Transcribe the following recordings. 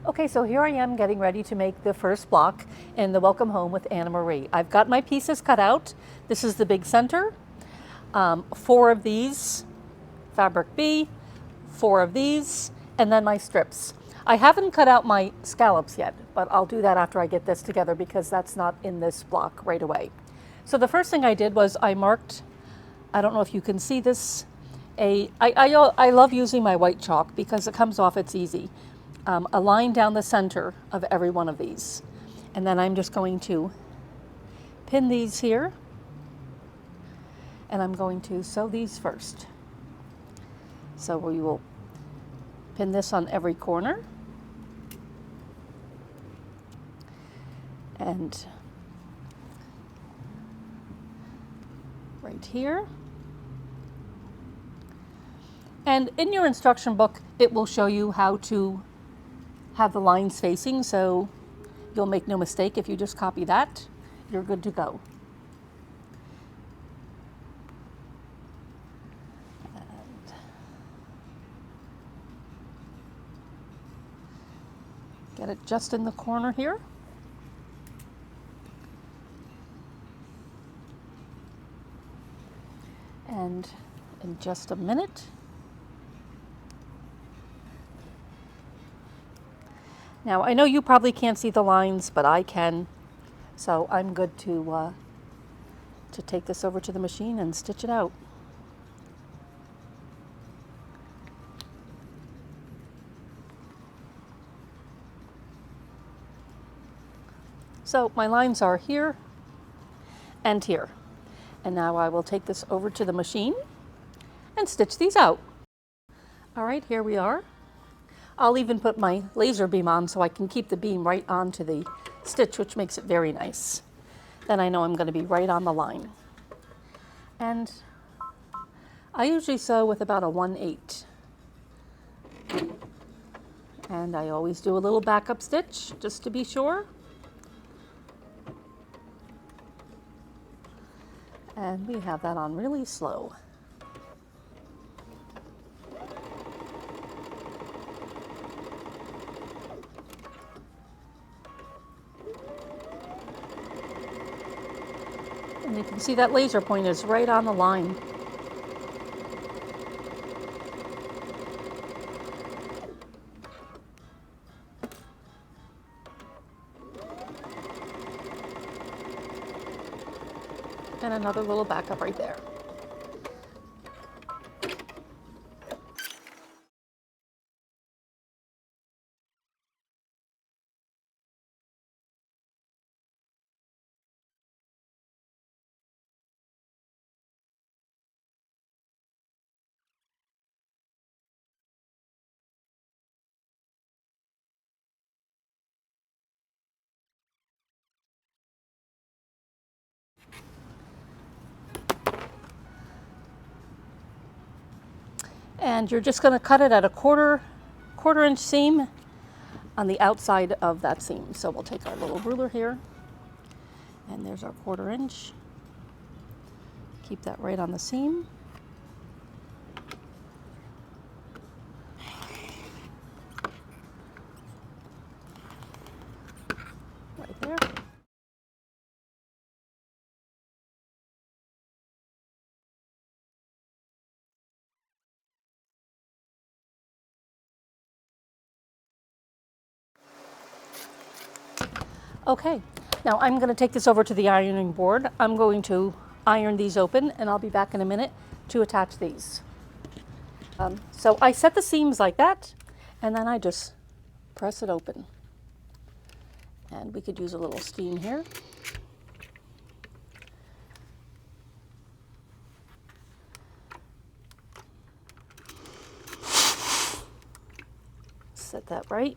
Okay, so here I am getting ready to make the first block in the Welcome Home with Anna Marie. I've got my pieces cut out. This is the big center. 4 of these, fabric B, 4 of these, and then my strips. I haven't cut out my scallops yet, but I'll do that after I get this together because that's not in this block right away. So the first thing I did was I marked, I don't know if you can see this, I love using my white chalk because it comes off, it's easy. A line down the center of every one of these. And then I'm just going to pin these here, and I'm going to sew these first. So we will pin this on every corner. And right here. And in your instruction book, it will show you how to have the lines facing, so you'll make no mistake. If you just copy that, you're good to go. And get it just in the corner here. And in just a minute, now I know you probably can't see the lines, but I can, so I'm good to take this over to the machine and stitch it out. So my lines are here and here. And now I will take this over to the machine and stitch these out. All right, here we are. I'll even put my laser beam on so I can keep the beam right onto the stitch, which makes it very nice. Then I know I'm going to be right on the line. And I usually sew with about a 1/8. And I always do a little backup stitch just to be sure. And we have that on really slow. And you can see that laser point is right on the line. And another little backup right there. And you're just going to cut it at a quarter inch seam on the outside of that seam. So we'll take our little ruler here, and there's our 1/4 inch. Keep that right on the seam. Right there. Okay, now I'm going to take this over to the ironing board. I'm going to iron these open, and I'll be back in a minute to attach these. So I set the seams like that, and then I just press it open. And we could use a little steam here. Set that right.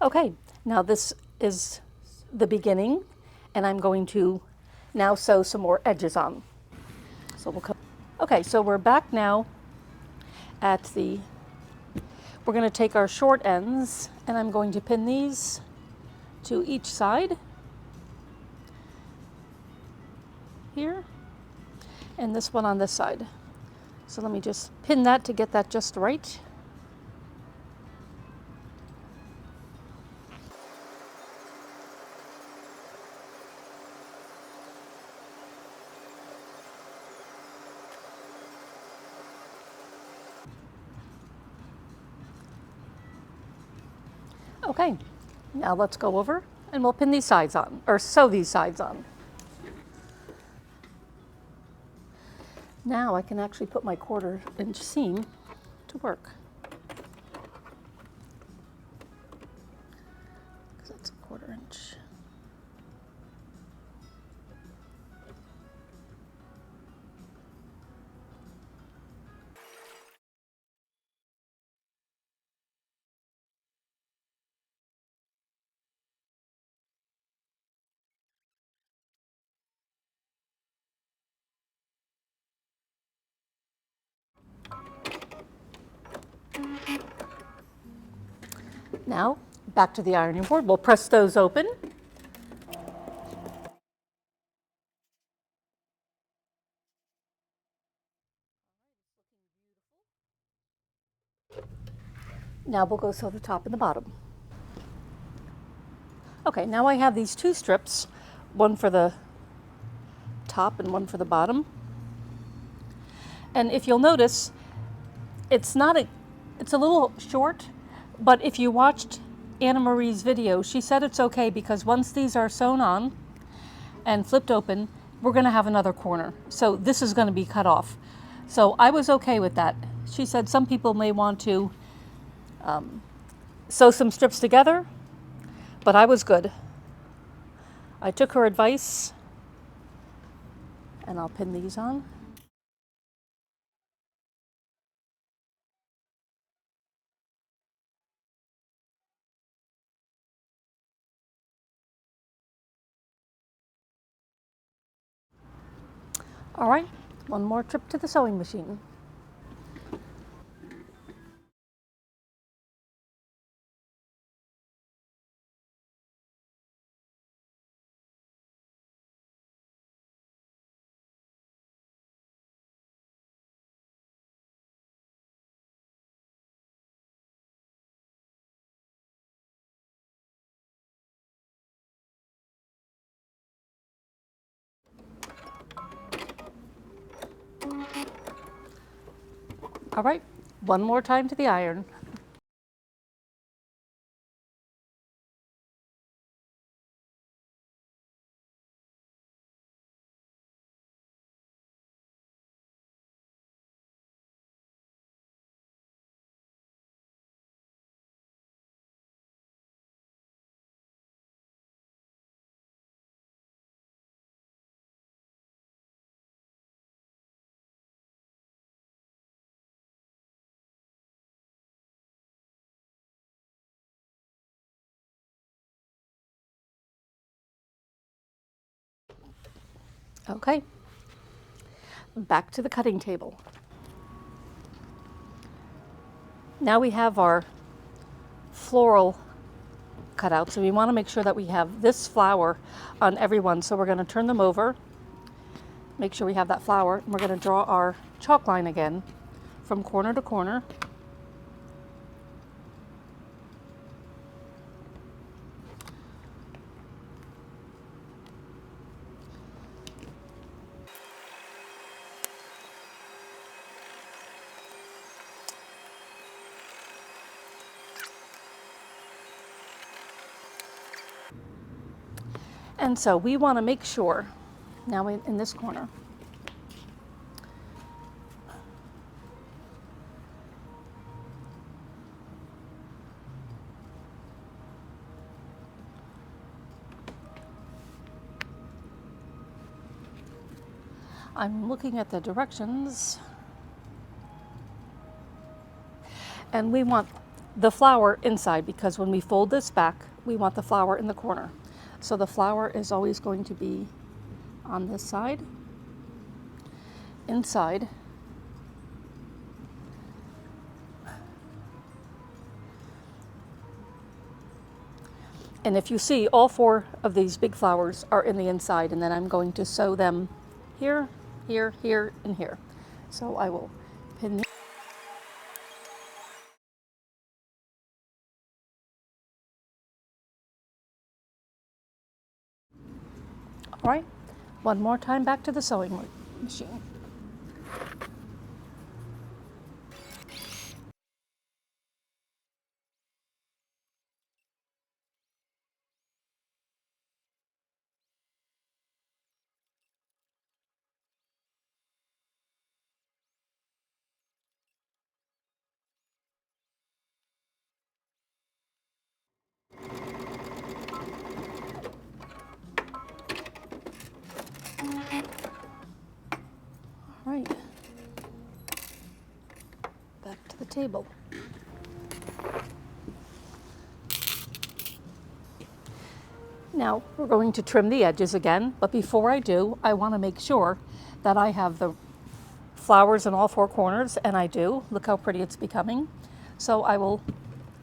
Okay, now this is the beginning, and I'm going to now sew some more edges on. So we'll come. Okay, so we're back now at the, we're going to take our short ends and I'm going to pin these to each side here, and this one on this side. So let me just pin that to get that just right. Okay, now let's go over and we'll pin these sides on, or sew these sides on. Now I can actually put my 1/4-inch seam to work. Because that's a 1/4 inch. Now, back to the ironing board. We'll press those open. Now we'll go sew the top and the bottom. Okay, now I have these 2 strips, one for the top and one for the bottom. And if you'll notice, it's a little short, but if you watched Anna Marie's video, she said it's okay because once these are sewn on and flipped open, we're going to have another corner. So this is going to be cut off. So I was okay with that. She said some people may want to sew some strips together, but I was good. I took her advice, and I'll pin these on. All right, one more trip to the sewing machine. All right, one more time to the iron. Okay, back to the cutting table. Now we have our floral cut out, so we want to make sure that we have this flower on every one. So we're going to turn them over, make sure we have that flower, and we're going to draw our chalk line again from corner to corner. And so we want to make sure, now in this corner, I'm looking at the directions, and we want the flower inside because when we fold this back, we want the flower in the corner. So the flower is always going to be on this side, inside, And if you see, all 4 of these big flowers are in the inside, and then I'm going to sew them here, here, here, and here. So I will pin these. All right, one more time back to the sewing machine. All right, back to the table. Now we're going to trim the edges again, but before I do, I want to make sure that I have the flowers in all 4 corners, and I do. Look how pretty it's becoming. So I will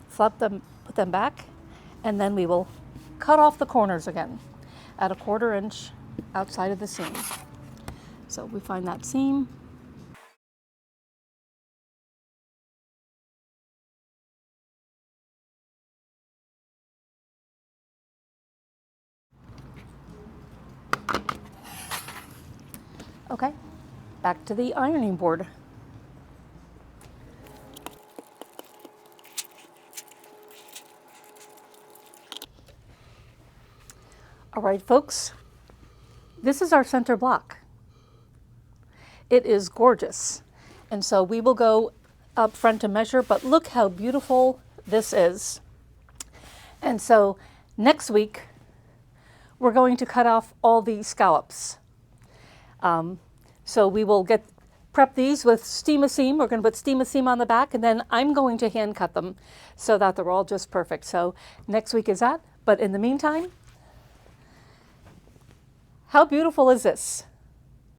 flip them, put them back, and then we will cut off the corners again at 1/4 inch outside of the seam. So we find that seam. Okay, back to the ironing board. All right, folks, this is our center block. It is gorgeous. And so we will go up front to measure, but look how beautiful this is. And so next week, we're going to cut off all the scallops. So we will prep these with steam a seam. We're going to put steam a seam on the back, and then I'm going to hand cut them so that they're all just perfect. So next week is that. But in the meantime, how beautiful is this?